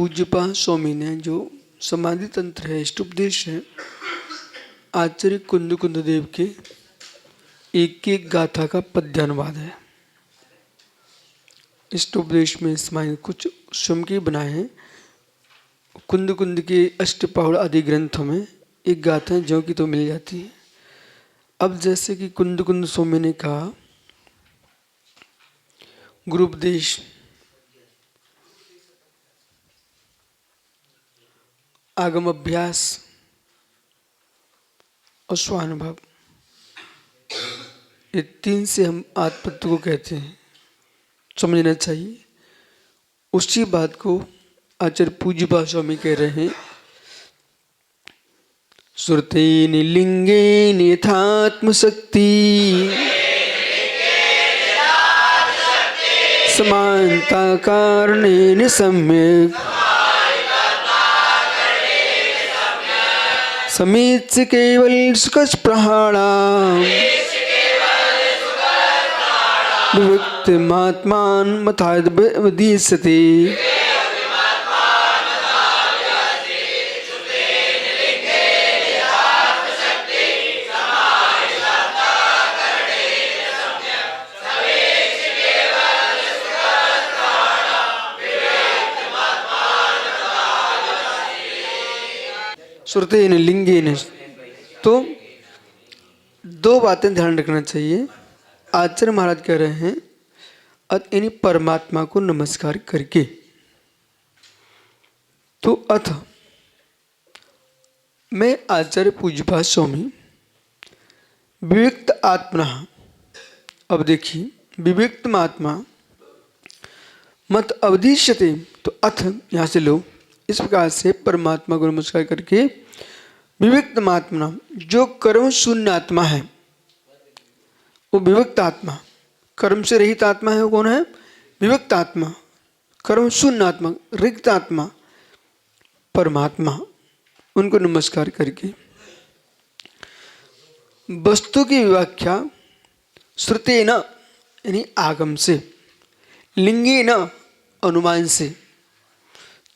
पूज्यपाद स्वामी ने जो समाधि तंत्र है, इष्टोपदेश है, आचार्य कुंद कुंद देव के एक एक गाथा का पद्यानुवाद है। इष्टोपदेश में समाधि कुछ स्वयं के बनाए हैं। कुंद कुंद के अष्टपौड़ आदि ग्रंथों में एक गाथा है जो कि तो मिल जाती है। अब जैसे कि कुंद कुंद स्वामी ने कहा, गुरुपदेश, आगम अभ्यास और स्वानुभव, ये तीन से हम आत्मतत्व को कहते हैं, समझना चाहिए। उसी बात को आचार्य पूज्यपाद स्वामी कह रहे हैं, श्रुतेन लिंगेन यथात्मशक्ति समानता कारणेन सम्यक् समीच्य केवल सुखस्पृहाणाम् विविक्तमात्मानं मथाद्वदिष्यते। श्रुतेन लिंगेन, तो दो बातें ध्यान रखना चाहिए। आचार्य महाराज कह रहे हैं अथ यानी परमात्मा को नमस्कार करके, तो अथ मैं आचार्य पूज्यपाद स्वामी विविक्त आत्मा, अब देखिए विविक्त आत्मा मत अवदिश्यते, तो अथ यहाँ से लो, इस प्रकार से परमात्मा को नमस्कार करके विविक्त आत्मा, जो कर्म शून्य आत्मा है, वो विविक्त आत्मा, कर्म से रहित आत्मा है, वो कौन है? विविक्त आत्मा, कर्म शून्य आत्मा, रिक्त आत्मा, परमात्मा, उनको नमस्कार करके वस्तु की व्याख्या श्रुतेन यानी आगम से, लिंगेन अनुमान से,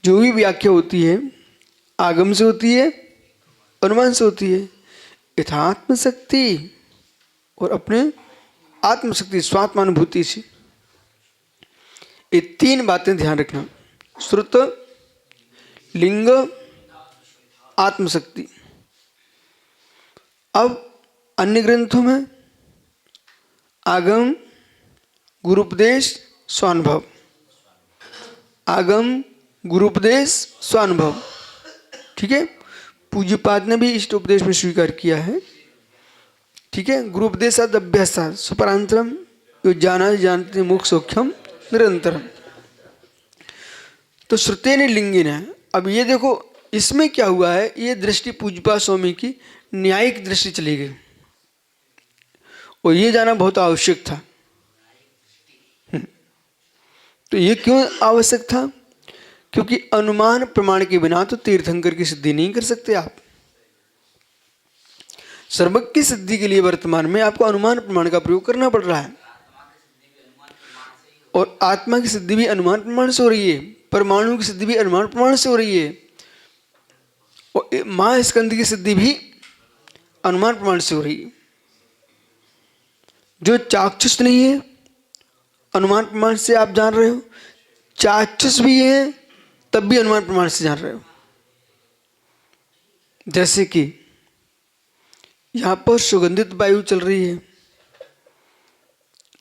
जो भी व्याख्या होती है आगम से होती है, अनुमान से होती है, यथात्म शक्ति और अपने आत्मशक्ति स्वात्मानुभूति से। ये तीन बातें ध्यान रखना, श्रुत, लिंग, आत्मशक्ति। अब अन्य ग्रंथों में आगम, गुरुपदेश, स्वानुभव, आगम, गुरुपदेश, स्वानुभव, ठीक है। पूज्यपाद ने भी इष्ट उपदेश में स्वीकार किया है, ठीक है। गुरुपदेशाद अभ्यासात् सुपरांतरम यो जाना जानते मोक्ष सौख्यम निरंतरम। तो श्रुतेन लिंगेन है। अब ये देखो इसमें क्या हुआ है, ये दृष्टि पूज्यपाद स्वामी की न्यायिक दृष्टि चली गई, और ये जाना बहुत आवश्यक था। तो ये क्यों आवश्यक था? क्योंकि अनुमान प्रमाण के बिना तो तीर्थंकर की सिद्धि नहीं कर सकते आप। सर्वज्ञ की सिद्धि के लिए वर्तमान में आपको अनुमान प्रमाण का प्रयोग करना पड़ रहा है, और आत्मा की सिद्धि भी अनुमान प्रमाण से हो रही है, परमाणु की सिद्धि भी अनुमान प्रमाण से हो रही है, और महास्कंद की सिद्धि भी अनुमान प्रमाण से हो रही है। जो चाक्षुष नहीं है अनुमान प्रमाण से आप जान रहे हो, चाक्षुष भी है तब भी अनुमान प्रमाण से जान रहे हो। जैसे कि यहां पर सुगंधित वायु चल रही है,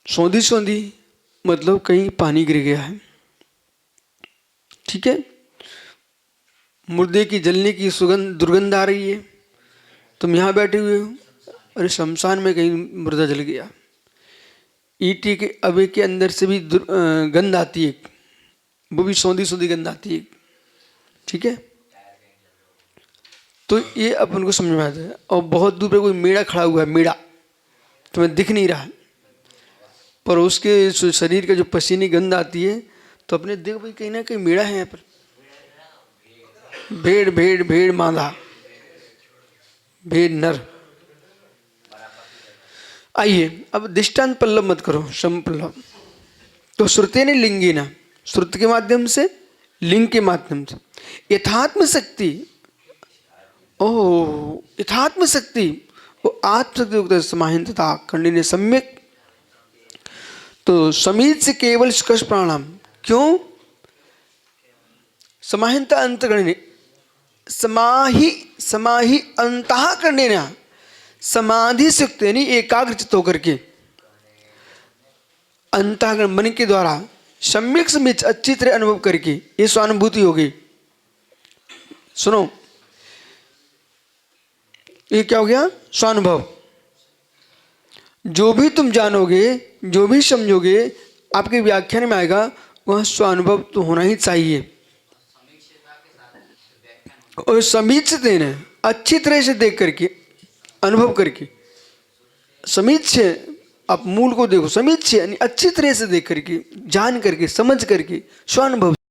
सौंधी सौंधी, मतलब कहीं पानी गिर गया है, ठीक है। मुर्दे की जलने की सुगंध, दुर्गंध आ रही है, तुम यहां बैठे हुए हो, अरे शमशान में कहीं मुर्दा जल गया, ईटी के अवे के अंदर से भी गंध आती है, वो भी सौंधी सौंधी गंध आती है, ठीक है। तो ये अपन को समझ में आता है। और बहुत दूर पे कोई मेढ़ा खड़ा हुआ है, मेढ़ा तुम्हें दिख नहीं रहा, पर उसके शरीर का जो पसीनी गंध आती है, तो अपने देखो भाई कहीं ना कहीं मेढ़ा है यहाँ पर, भेड़ भेड़ भेड़ मादा, भेड़ नर। आइए अब दृष्टांत पल्लव मत करो, सम पल्लव। तो श्रुतेन लिंगेन, श्रुत के माध्यम से, लिंग के माध्यम से। यथात्म शक्ति, ओह यथात्म शक्ति वो आत्मशक्ति युक्त समाहितता खंडिने सम्यक। तो समीत से केवल स्कर्श प्राणायाम क्यों? समाहिता अंतकरणे समाहि अंतःकरणे न समाधि से युक्त यानी एकाग्रचित होकर के अंतःकरण मन के द्वारा सम्यक समीच अच्छी तरह अनुभव करके ये स्वानुभूति होगी। सुनो ये क्या हो गया? स्वानुभव। जो भी तुम जानोगे, जो भी समझोगे, आपके व्याख्यान में आएगा वह स्वानुभव तो होना ही चाहिए। और समीच से देना अच्छी तरह से देख करके अनुभव करके, समीच से आप मूल को देखो, समीच से यानी अच्छी तरह से देख करके, जान करके, समझ करके, स्वानुभव